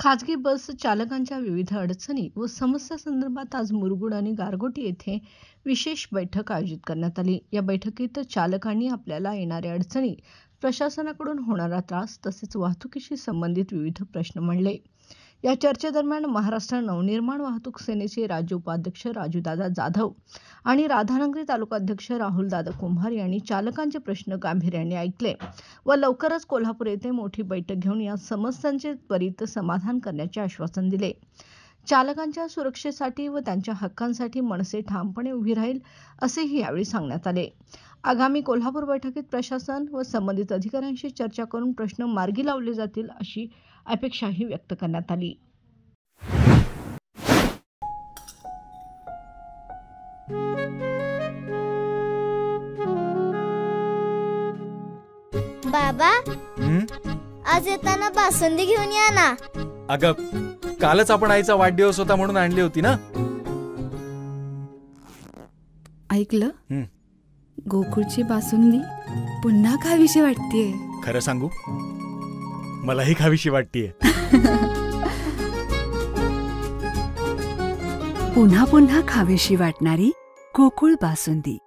खाजगी बस चालकांच्या विविध अडचणी व समस्यांसंदर्भात आज मुरगुड आणि गारगोटी येथे विशेष बैठक आयोजित करण्यात आली. या बैठकीत चालकांनी आपल्याला येणाऱ्या अडचणी, प्रशासनाकडून होणारा त्रास तसेच वाहतुकीशी संबंधित विविध प्रश्न मांडले. या चर्चेदरम्यान महाराष्ट्र नवनिर्माण वाहतूक सेनेचे राज्य उपाध्यक्ष राजूदादा जाधव आणि राधानगरी तालुकाध्यक्ष राहुलदादा कुंभार यांनी चालकांचे प्रश्न गांभीर्याने ऐकले व लवकरच कोल्हापूर येथे मोठी बैठक घेऊन या समस्यांचे त्वरित समाधान करण्याचे आश्वासन दिले. चालकांच्या सुरक्षेसाठी व त्यांच्या हक्कांसाठी मनसे ठामपणे उभी राहील असेही यावेळी सांगण्यात आले. आगामी कोल्हापूर बैठकीत प्रशासन व संबंधित अधिकाऱ्यांशी चर्चा करून प्रश्न मार्गी लावले जातील अशी अपेक्षाही व्यक्त करण्यात आली. बाबा, आज येताना बासुंदी घेऊन या ना. अगं, कालच आपण आईचा वाढदिवस होता म्हणून आणली होती ना. ऐकलं, गोकुळची बासुंदी पुन्हा खावीशी वाटतेय. खरं सांगू, मलाही खावीशी वाटतेय. पुन्हा पुन्हा खावीशी वाटणारी गोकुळ बासुंदी.